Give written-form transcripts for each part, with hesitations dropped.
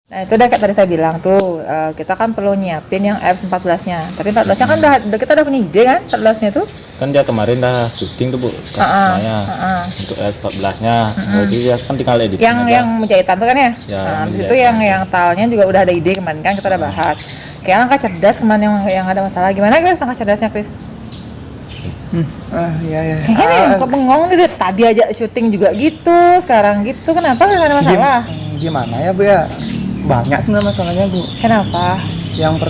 Nah itu udah kayak tadi saya bilang tuh, kita kan perlu nyiapin yang F14-nya. Tapi 14-nya kan kita udah punya ide kan 14-nya tuh. Kan dia kemarin dah syuting tuh Bu, kasusnya untuk F14-nya. Jadi dia kan tinggal editing Yang jahitan tuh kan ya? Ya, Nah, yang itu yang towelnya juga udah ada ide kemarin kan kita udah bahas. Kayak langkah cerdas kemarin yang ada masalah. Gimana Chris langkah cerdasnya Chris? Iya. Kayaknya kok bengong nih dari tadi aja syuting juga gitu, sekarang gitu. Kenapa nggak ada masalah? Gimana ya Bu ya? Banyak sebenarnya masalahnya Bu. Kenapa? Yang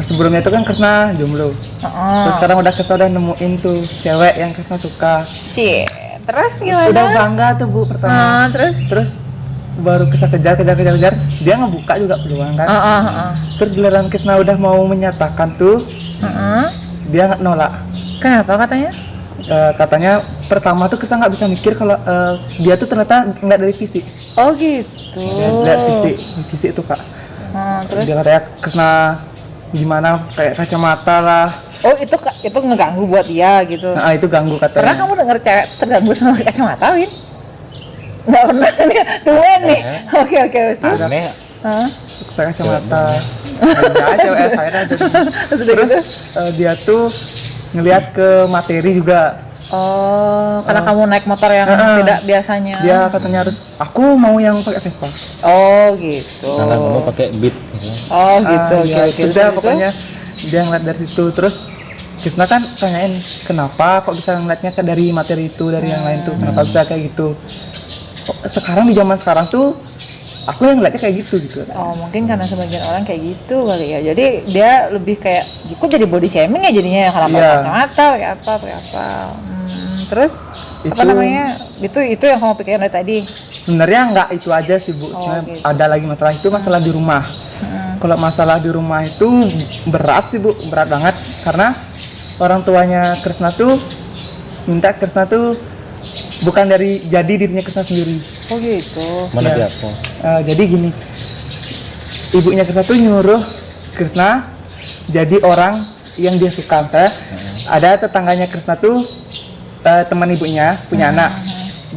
sebelumnya itu kan Kresna jomblo. Terus sekarang Kresna udah nemuin tuh cewek yang Kresna suka. Cie. Terus gimana? Udah bangga tuh Bu pertama. Terus baru Kresna kejar, dia ngebuka juga peluang kan. Terus giliran Kresna udah mau menyatakan tuh, dia nggak nolak. Kenapa katanya? Katanya pertama tuh Kresna nggak bisa mikir kalau dia tuh ternyata ngeliat dari fisik. Oh gitu. Lihat fisik itu Kak. Terus? Dia katanya Kresna gimana kayak kacamata lah. Oh itu ngeganggu buat dia gitu. Nah itu ganggu Pernah katanya. kamu denger cewek terganggu sama kacamata, Win? Nggak pernah nih, tumben nih. Oke, wes tuh. Aneh. Pakai kacamata. Enggak cewek saya aja. Terus dia tuh ngelihat ke materi juga. Oh, karena kamu naik motor yang tidak biasanya. Dia katanya harus aku mau yang pakai Vespa. Oh gitu. Karena kamu pakai beat gitu. Oh gitu, oke. Itu dah pokoknya dia ngeliat dari situ. Terus Krisna kan tanyain kenapa kok bisa ngeliatnya dari materi itu dari yang lain tuh, kenapa bisa kayak gitu. Sekarang di zaman sekarang tuh aku yang ngeliatnya kayak gitu. Oh mungkin karena sebagian orang kayak gitu kali ya. Jadi dia lebih kayak, kok jadi body shaming ya jadinya karena pakai kacamata, pakai apa. Terus apa namanya? Itu yang kamu pikirin dari tadi. Sebenarnya nggak itu aja sih Bu. Gitu. Ada lagi masalah itu masalah di rumah. Kalau masalah di rumah itu berat sih Bu, berat banget karena orang tuanya Kresna tuh minta Kresna tuh bukan jadi dirinya Kresna sendiri. Oh gitu. Mana dia apa? Jadi gini, ibunya Kresna tuh nyuruh Kresna jadi orang yang dia suka. Ada tetangganya Kresna tuh teman ibunya punya anak,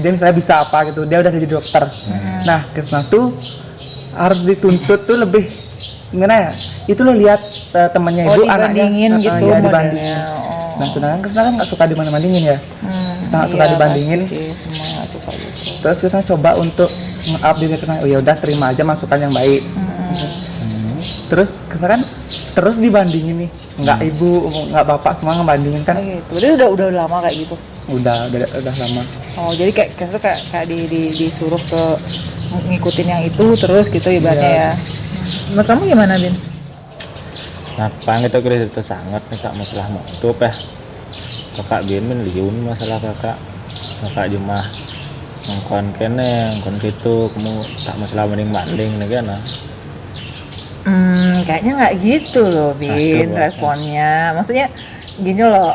dia misalnya bisa apa gitu, dia udah jadi dokter. Nah Kresna tuh harus dituntut tuh lebih sebenarnya itu lo lihat temannya ibu anaknya gitu ya dibandingin. Nah sedangkan Kresna kan nggak suka dibandingin ya, sangat suka dibandingin. Terus Kresna coba untuk nge-up diri Kresna, oh ya udah terima aja masukan yang baik. Terus Kresna kan terus dibandingin nih, nggak ibu nggak bapak semua ngebandingin kan. Jadi udah lama kayak gitu. Udah lama. Oh jadi kayak disuruh ke ngikutin yang itu terus gitu ibaratnya ya. Menurut kamu gimana Bin? Napang itu kira itu sangat tak masalah motor kakak Bin liun masalah kakak cuma ngkon kene ngkon gitu kamu tak masalah banding nih kan. Kayaknya nggak gitu loh Bin responnya. Maksudnya gini loh,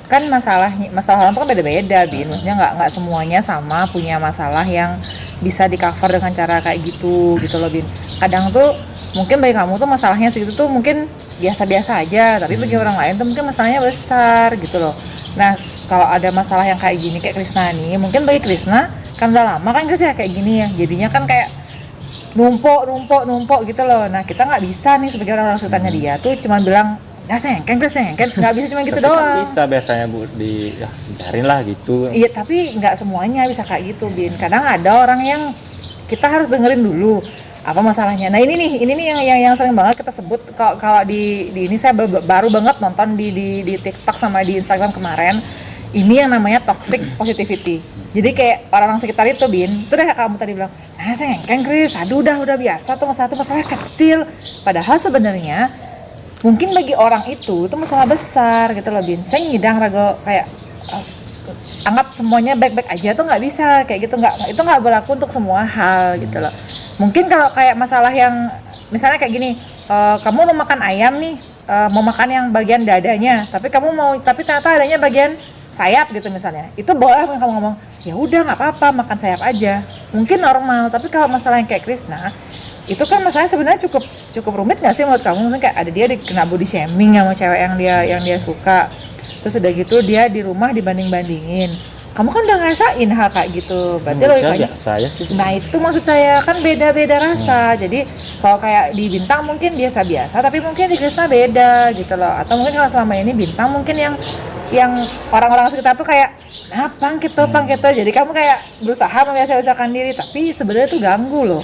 kan masalah orang tuh kan beda-beda Bin. Maksudnya nggak semuanya sama punya masalah yang bisa di cover dengan cara kayak gitu loh Bin. Kadang tuh mungkin bagi kamu tuh masalahnya segitu tuh mungkin biasa-biasa aja, tapi bagi orang lain tuh mungkin masalahnya besar gitu loh. Nah kalau ada masalah yang kayak gini kayak Kresna nih, mungkin bagi Kresna kan udah lama kan Kris ya kayak gini ya, jadinya kan kayak numpuk gitu loh. Nah kita nggak bisa nih sebagai orang sekitarnya dia tuh cuma bilang ya sengken nggak bisa cuma gitu doang. Kan bisa biasanya Bu biarin lah gitu. Iya tapi nggak semuanya bisa kayak gitu Bin. Kadang ada orang yang kita harus dengerin dulu apa masalahnya. Nah ini nih yang sering banget kita sebut kalau di ini saya baru banget nonton di TikTok sama di Instagram kemarin. Ini yang namanya toxic positivity. Jadi kayak orang-orang sekitar itu Bin, itu udah kamu tadi bilang, nah sengken Kris, aduh udah biasa tuh masalah kecil. Padahal sebenarnya mungkin bagi orang itu masalah besar gitu loh Bin. Saya ngidang rago kayak anggap semuanya baik-baik aja tuh nggak bisa kayak gitu, itu nggak berlaku untuk semua hal gitu loh. Mungkin kalau kayak masalah yang misalnya kayak gini, kamu mau makan ayam nih, mau makan yang bagian dadanya, tapi ternyata adanya bagian sayap gitu misalnya, itu boleh kamu ngomong ya udah nggak apa-apa makan sayap aja, mungkin normal. Tapi kalau masalah yang kayak Kresna itu kan masalahnya sebenarnya cukup rumit nggak sih menurut kamu? Misalnya kayak ada dia kena body shaming sama cewek yang dia suka, terus udah gitu dia di rumah dibanding-bandingin, kamu kan udah ngerasain hal kayak gitu, berarti Menurut saya logikanya biasa aja sih. nah itu maksud saya kan beda-beda rasa. Jadi kalau kayak di Bintang mungkin biasa-biasa, tapi mungkin di Krisna beda gitu loh. Atau mungkin kalau selama ini Bintang mungkin yang orang-orang sekitar tuh kayak nah pang gitu. Jadi kamu kayak berusaha membiasakan diri, tapi sebenarnya tuh ganggu loh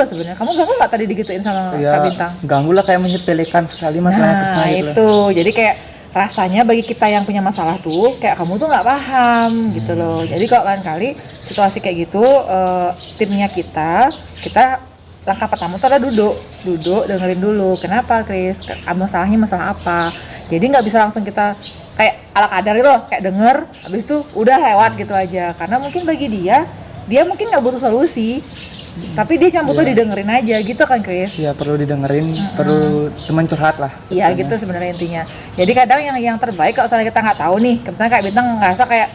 sebenarnya. Kamu ganggu nggak tadi digituin sama Kak Bintang? Ganggu lah, kayak menyepelekan sekali masalahnya Krisna Nah gitu loh. itu, jadi kayak rasanya bagi kita yang punya masalah tuh kayak kamu tuh nggak paham gitu loh. Jadi kalau lain kali situasi kayak gitu, timnya kita langkah pertama tuh adalah duduk dengerin dulu kenapa Kris, masalahnya masalah apa. Jadi nggak bisa langsung kita kayak ala kadar gitu loh, kayak denger habis itu udah lewat gitu aja, karena mungkin bagi dia mungkin nggak butuh solusi, tapi dia cuma butuh didengerin aja gitu kan Kris. Ya perlu didengerin, perlu teman curhat lah. Iya gitu sebenarnya intinya. Jadi kadang yang terbaik kalau misalnya kita nggak tahu nih, misalnya kayak Bintang ngerasa kayak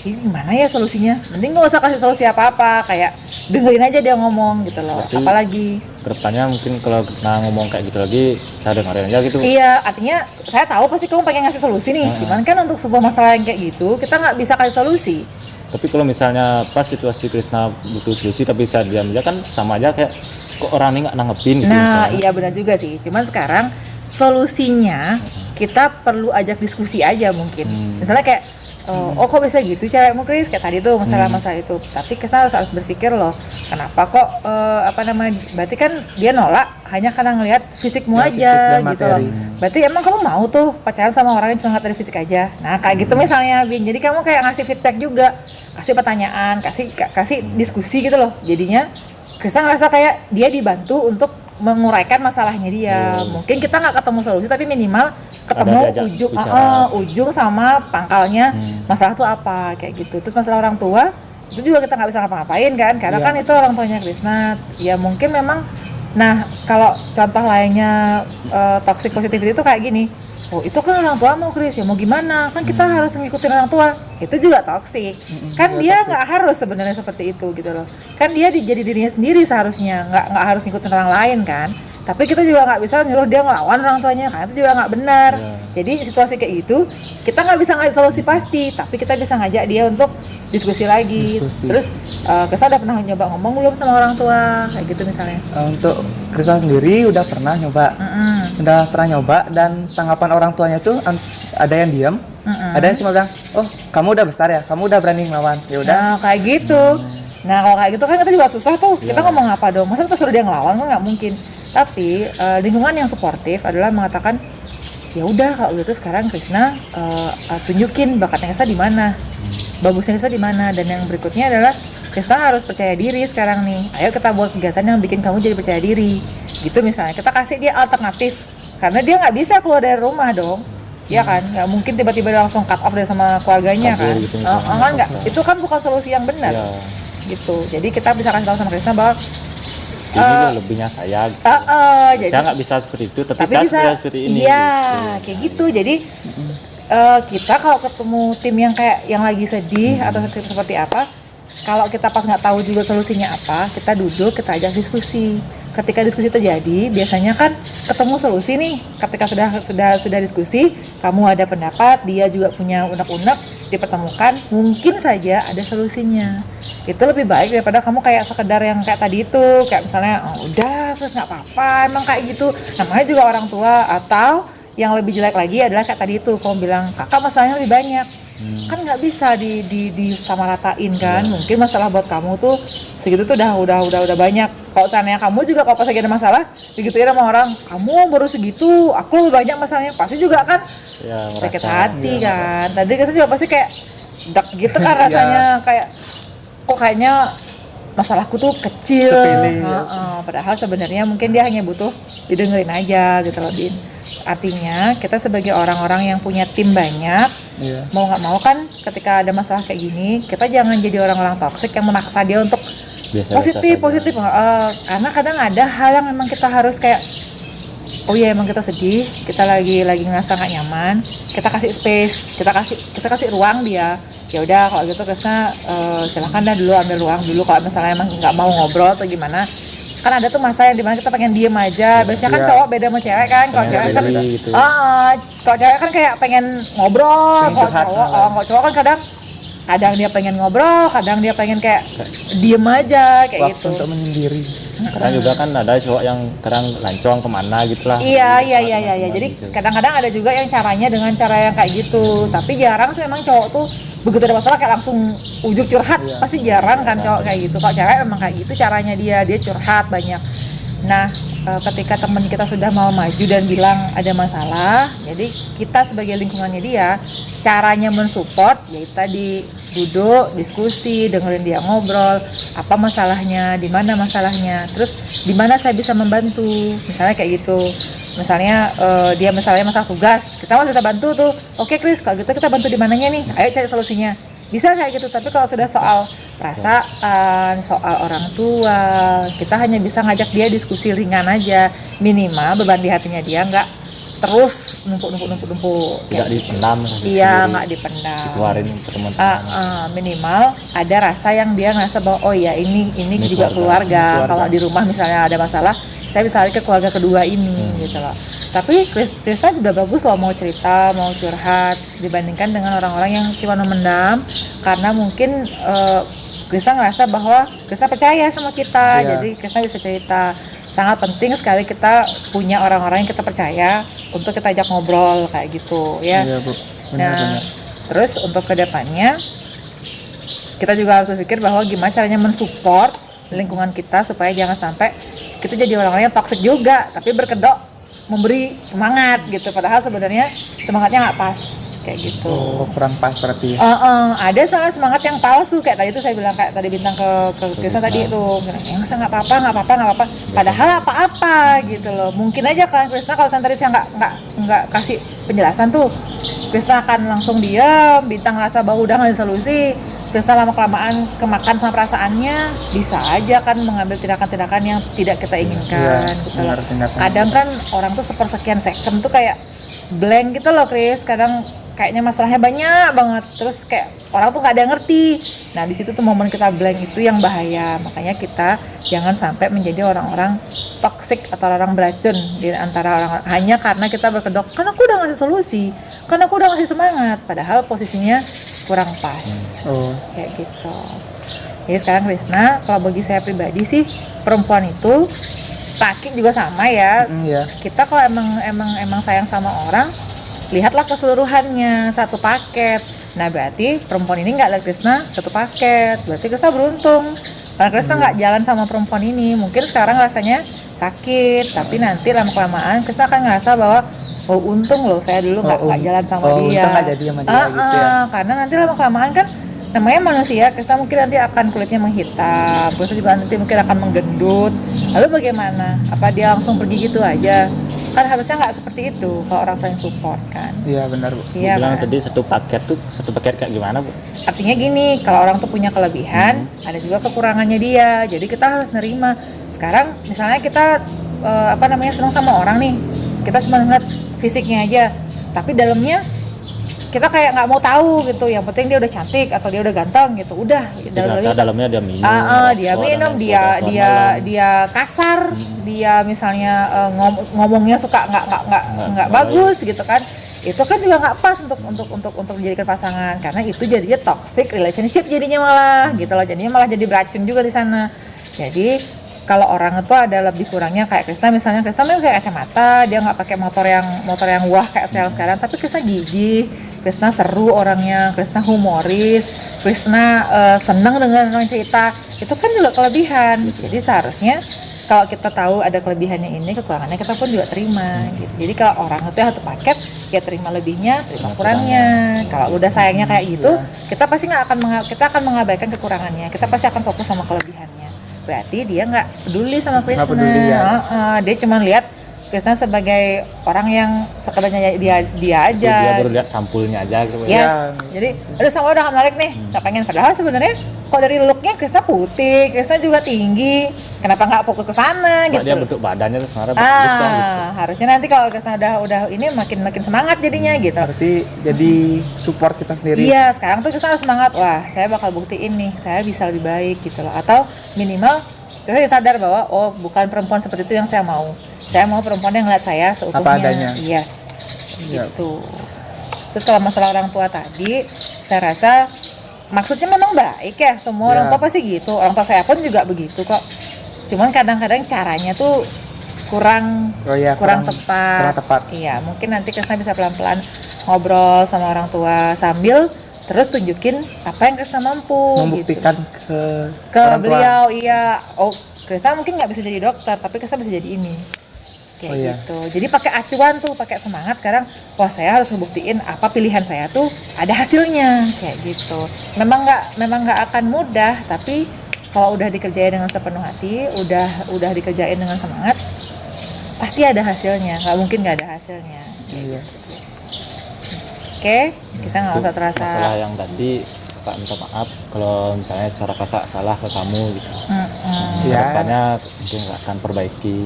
ini gimana ya solusinya, mending nggak usah kasih solusi apa-apa, kayak dengerin aja dia ngomong gitu loh. Berarti apalagi kedepannya mungkin kalau Krisna ngomong kayak gitu lagi saya dengerin aja gitu. iya, artinya saya tahu pasti kamu pengen ngasih solusi nih, cuman kan untuk sebuah masalah yang kayak gitu kita nggak bisa kasih solusi. Tapi kalau misalnya pas situasi Krisna butuh solusi tapi saya diam aja kan sama aja kayak kok orang ini nggak nanggepin gitu Nah misalnya. iya benar juga sih, cuman sekarang solusinya kita perlu ajak diskusi aja mungkin. Misalnya kayak oh kok bisa gitu cewekmu Kris, kayak tadi tuh masalah-masalah itu. Tapi kita harus berpikir loh, kenapa kok berarti kan dia nolak hanya karena ngelihat fisikmu Ya, aja fisik dan gitu loh. materi. Berarti emang kamu mau tuh pacaran sama orang yang cuma ngeliat dari fisik aja. Nah kayak gitu misalnya Bin. Jadi kamu kayak ngasih feedback juga, kasih pertanyaan, kasih diskusi gitu loh. Jadinya Krista ngerasa kayak dia dibantu untuk menguraikan masalahnya dia. Mungkin kita nggak ketemu solusi, tapi minimal ketemu diajak ujung bicara. ujung sama pangkalnya masalah tuh apa kayak gitu. Terus masalah orang tua itu juga kita nggak bisa ngapa-ngapain kan, karena kan itu orang tuanya Krisna. Ya mungkin memang. Nah kalau contoh lainnya toxic positivity itu kayak gini. Oh itu kan orang tua mau Kris, ya mau gimana, kan kita harus ngikutin orang tua, itu juga toksik. Kan dia nggak harus sebenarnya seperti itu gitu loh, kan dia jadi dirinya sendiri seharusnya, nggak harus ngikutin orang lain kan. Tapi kita juga nggak bisa nyuruh dia ngelawan orang tuanya, karena itu juga nggak benar. Jadi situasi kayak gitu kita nggak bisa ngasih solusi pasti, tapi kita bisa ngajak dia untuk diskusi lagi. Terus Krisna udah pernah nyoba ngomong belum sama orang tua kayak gitu misalnya? Untuk Krisna sendiri udah pernah nyoba, dan tanggapan orang tuanya tuh ada yang diam, ada yang cuma bilang, oh kamu udah besar ya, kamu udah berani ngelawan, ya udah. Nah kayak gitu. Nah kalau kayak gitu kan kita juga susah tuh. Kita ngomong apa dong? Masa kita suruh dia ngelawan, kan nggak mungkin. Tapi lingkungan yang suportif adalah mengatakan ya udah kalau gitu sekarang Krisna tunjukin bakatnya Krisna di mana, bagusnya Krisna di mana, dan yang berikutnya adalah Krisna harus percaya diri sekarang nih. Ayo kita buat kegiatan yang bikin kamu jadi percaya diri. Gitu misalnya. Kita kasih dia alternatif. Karena dia nggak bisa keluar dari rumah dong. Iya kan? Nggak mungkin tiba-tiba dia langsung cut off dari sama keluarganya Kabur kan. gitu misalnya. Kan nggak. Itu kan bukan solusi yang benar. Ya, Gitu. Jadi kita bisa kasih tahu sama Krisna bahwa ini loh lebihnya saya gitu. jadi Saya nggak bisa seperti itu tapi, tapi saya bisa seperti ini iya gitu. kayak gitu. Jadi kita kalau ketemu tim yang kayak yang lagi sedih atau seperti apa, kalau kita pas nggak tahu juga solusinya apa, kita duduk, kita ajak diskusi. Ketika diskusi terjadi, biasanya kan ketemu solusi nih. Ketika sudah diskusi, kamu ada pendapat, dia juga punya unek-unek, dipertemukan, mungkin saja ada solusinya. Itu lebih baik daripada kamu kayak sekedar yang kayak tadi itu, kayak misalnya oh, udah terus nggak apa-apa, emang kayak gitu. Namanya juga orang tua. Atau yang lebih jelek lagi adalah kayak tadi itu, kamu bilang kakak masalahnya lebih banyak. Kan nggak bisa disamaratain kan. Mungkin masalah buat kamu tuh segitu tuh udah banyak. Kalau seandainya kamu juga kalau pas lagi ada masalah digituin sama orang, kamu baru segitu, aku lebih banyak masalahnya, pasti juga kan Ya, sakit merasa, hati kan. Tadi kita juga pasti kayak dak gitu kan rasanya, kayak kok kayaknya masalahku tuh kecil. Sepele. Padahal sebenarnya mungkin dia hanya butuh didengerin aja gitu loh Bin. Artinya kita sebagai orang-orang yang punya tim banyak, mau nggak mau kan ketika ada masalah kayak gini, kita jangan jadi orang-orang toksik yang memaksa dia untuk biasa-biasa positif. Karena kadang ada hal yang memang kita harus kayak oh iya emang kita sedih, kita lagi ngerasa nggak nyaman, kita kasih space, kita kasih ruang dia. Ya udah kalau gitu Krisna silakan dah dulu ambil ruang dulu kalau misalnya emang nggak mau ngobrol atau gimana. Kan ada tuh masa yang dimana kita pengen diem aja. Biasanya kan cowok beda sama cewek kan. Kalau cewek kan gitu. kalau cewek kan kayak pengen ngobrol. Kalau cowok kan kadang kadang dia pengen ngobrol, kadang dia pengen kayak diem aja kayak Waktu gitu. untuk menyendiri. Kadang juga kan ada cowok yang kadang lancong kemana gitu lah. Iya. Jadi kadang-kadang ada juga yang caranya dengan cara yang kayak gitu. Tapi jarang sih memang cowok tuh begitu ada masalah kayak langsung ujuk curhat. Pasti jarang kan cowok kayak gitu. Kalau cewek memang kayak gitu caranya dia curhat banyak. Nah, ketika teman kita sudah mau maju dan bilang ada masalah, jadi kita sebagai lingkungannya dia, caranya mensupport yaitu tadi duduk, diskusi, dengerin dia ngobrol, apa masalahnya, di mana masalahnya, terus di mana saya bisa membantu, misalnya kayak gitu. Misalnya dia misalnya masalah tugas, kita masih bisa bantu tuh. Oke Chris, kalau gitu kita bantu di mananya nih, ayo cari solusinya. Bisa kayak gitu, tapi kalau sudah soal perasaan, soal orang tua, kita hanya bisa ngajak dia diskusi ringan aja, minimal beban di hatinya dia nggak terus numpuk. Tidak dipendam. Iya, nggak dipendam. Keluarin ke teman-teman. Minimal ada rasa yang dia ngerasa bahwa oh ya ini juga keluarga. Kalau di rumah misalnya ada masalah, saya bisa lari ke keluarga kedua ini gitu loh. Tapi Krisna udah bagus loh mau cerita, mau curhat dibandingkan dengan orang-orang yang cuma mendam karena mungkin Krisna ngerasa bahwa Krisna percaya sama kita, jadi Krisna bisa cerita. Sangat penting sekali kita punya orang-orang yang kita percaya untuk kita ajak ngobrol kayak gitu ya. Iya, Bu. Nah, terus untuk kedepannya kita juga harus berpikir bahwa gimana caranya mensupport lingkungan kita supaya jangan sampai kita jadi orang-orang yang toksik juga, tapi berkedok memberi semangat gitu, padahal sebenarnya semangatnya nggak pas kayak gitu. Oh, kurang pas berarti ya. Ada soalnya semangat yang palsu kayak tadi itu saya bilang, kayak tadi bintang ke Krisna tadi itu, yang nggak apa-apa, padahal apa-apa gitu loh. Mungkin aja kan Krisna kalau tadi saya nggak kasih penjelasan tuh, Krisna akan langsung diam, bintang ngerasa bahwa udah nggak ada solusi. Krisna lama kelamaan kemakan sama perasaannya, bisa aja kan mengambil tindakan-tindakan yang tidak kita inginkan gitu loh. Kadang kan orang tuh sepersekian second tuh kayak blank gitu loh Kris, kadang kayaknya masalahnya banyak banget, terus kayak orang tuh nggak ada yang ngerti. Nah di situ tuh momen kita blank itu yang bahaya, makanya kita jangan sampai menjadi orang-orang toksik atau orang beracun di antara orang, hanya karena kita berkedok kan aku udah ngasih solusi, kan aku udah ngasih semangat, padahal posisinya kurang pas. Kayak gitu. Jadi sekarang Krisna, kalau bagi saya pribadi sih perempuan itu, laki juga sama ya. Kita kalau emang sayang sama orang, lihatlah keseluruhannya, satu paket. Nah berarti perempuan ini nggak lihat Krisna satu paket, berarti Krisna beruntung karena Krisna nggak jalan sama perempuan ini. Mungkin sekarang rasanya sakit, tapi nanti lama kelamaan Krisna akan ngerasa bahwa oh untung loh saya dulu nggak jalan sama dia. Untung nggak jadi sama dia gitu ya. Karena nanti lama kelamaan kan namanya manusia, Krisna mungkin nanti akan kulitnya menghitam, Krisna juga nanti mungkin akan menggendut. Lalu bagaimana? Apa dia langsung pergi gitu aja? Kan harusnya nggak seperti itu kalau orang saling support kan. Iya benar Bu. Iya bilang kan? tadi satu paket kayak gimana Bu? Artinya gini, kalau orang tuh punya kelebihan, ada juga kekurangannya dia. Jadi kita harus nerima. Sekarang misalnya kita senang sama orang nih, kita cuma ngeliat fisiknya aja, tapi dalamnya kita kayak nggak mau tahu gitu. Yang penting dia udah cantik atau dia udah ganteng gitu, udah dalamnya dia minum, dia minum, dia kasar, dia misalnya ngomongnya suka nggak bagus gitu kan. Itu kan juga nggak pas untuk dijadikan pasangan, karena itu jadinya toxic relationship jadinya malah gitu loh, jadinya malah jadi beracun juga di sana. Jadi kalau orang itu ada lebih kurangnya, kayak Krisna misalnya, Krisna memang kayak kacamata, dia nggak pakai motor yang wah kayak sekarang, tapi Krisna gigih, Krisna seru orangnya, Krisna humoris, Krisna senang dengan orang cerita, itu kan juga kelebihan. Jadi seharusnya kalau kita tahu ada kelebihannya ini, kekurangannya kita pun juga terima gitu. Jadi kalau orang itu satu paket, ya terima lebihnya, terima kurangnya. Kalau udah sayangnya kayak gitu, kita pasti kita akan mengabaikan kekurangannya, kita pasti akan fokus sama kelebihannya. Berarti dia nggak peduli sama Krisna. Dia cuma lihat Krisna sebagai orang yang sekedarnya dia aja. Dia baru lihat sampulnya aja gitu. Yes. Jadi aduh sama udah menarik nih, nggak pengen. Padahal sebenarnya kok dari looknya Krisna putih, Krisna juga tinggi, kenapa nggak fokus ke sana gitu? Dia bentuk badannya tuh sebenarnya bagus lah gitu. Harusnya nanti kalau Krisna udah ini makin semangat jadinya gitu. Berarti jadi support kita sendiri. Iya, sekarang tuh Krisna harus semangat. Wah, saya bakal buktiin nih, saya bisa lebih baik gitu loh. Atau minimal kita sadar bahwa oh bukan perempuan seperti itu yang saya mau. Saya mau perempuan yang ngeliat saya seutuhnya. Apa adanya. Yes, gitu. Terus kalau masalah orang tua tadi, saya rasa maksudnya memang baik ya, semua orang Ya. tua pasti gitu, orang tua saya pun juga begitu kok. Cuman kadang-kadang caranya tuh kurang Oh iya, kurang tepat. kurang tepat. Iya, mungkin nanti Krisna bisa pelan-pelan ngobrol sama orang tua sambil terus tunjukin apa yang Krisna mampu Membuktikan gitu. ke Ke orang tua. beliau. Iya, oh Krisna mungkin nggak bisa jadi dokter, tapi Krisna bisa jadi ini. Kayak Oh, iya. gitu. Jadi pakai acuan tuh, pakai semangat sekarang. Wah, saya harus ngebuktiin apa pilihan saya tuh ada hasilnya kayak gitu. Memang nggak akan mudah, tapi kalau udah dikerjain dengan sepenuh hati, udah dikerjain dengan semangat, pasti ada hasilnya. Nggak mungkin nggak ada hasilnya. Iya. Oke, kita nggak Itu usah terasa. masalah yang tadi kakak minta maaf kalau misalnya cara kakak salah ke kamu gitu. Mm-mm. Iya. Kedepannya mungkin kakak akan perbaiki.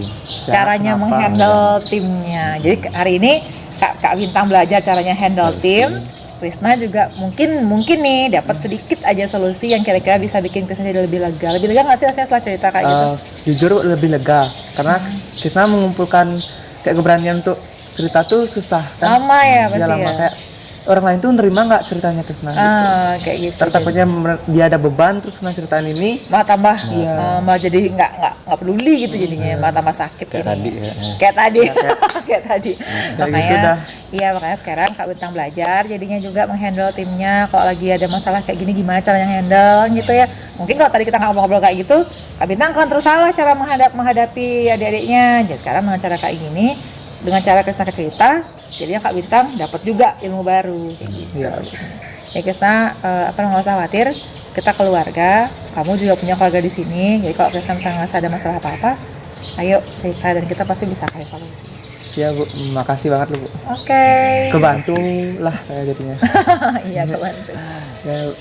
Caranya kenapa? menghandle timnya. Jadi hari ini Kak Bintang belajar caranya handle tim. Krisna juga mungkin nih dapat sedikit aja solusi yang kira-kira bisa bikin Krisna jadi lebih lega. Lebih lega nggak sih rasanya setelah cerita kayak gitu? Jujur lebih lega karena Krisna mengumpulkan kayak keberanian untuk cerita tuh susah kan. Lama ya pasti Iya, lama ya. kayak orang lain tuh nerima nggak ceritanya Krisna gitu. Kayak gitu. Ntar takutnya dia ada beban terus Krisna ceritain ini. Malah tambah Iya. malah jadi nggak peduli gitu jadinya, malah tambah sakit Kayak jadinya. tadi ya. Kayak tadi. Kayak tadi. Kayak Makanya gitu dah. iya, makanya sekarang Kak Bintang belajar jadinya juga menghandle timnya. Kalau lagi ada masalah kayak gini gimana caranya handle gitu ya. Mungkin kalau tadi kita nggak ngobrol kayak gitu, Kak Bintang akan terus salah cara menghadapi adik-adiknya. Jadi sekarang dengan cara kayak gini, dengan cara Krisna cerita, jadinya Kak Bintang dapat juga ilmu baru. Iya. Ya kita nggak usah khawatir, kita keluarga, kamu juga punya keluarga di sini. Jadi kalau Krisna misalnya ngerasa ada masalah apa-apa, ayo cerita dan kita pasti bisa kasih solusi. Ya Bu, makasih banget lu Bu. Oke. Kebantu lah saya jadinya. Iya, kebantu. Ya, Bu.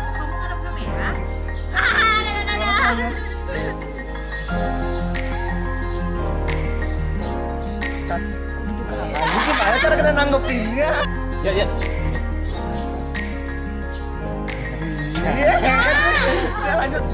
Kamu ngadep kamera? Gimana cara kita nanggepinnya? Ya ya. Iya, lanjut.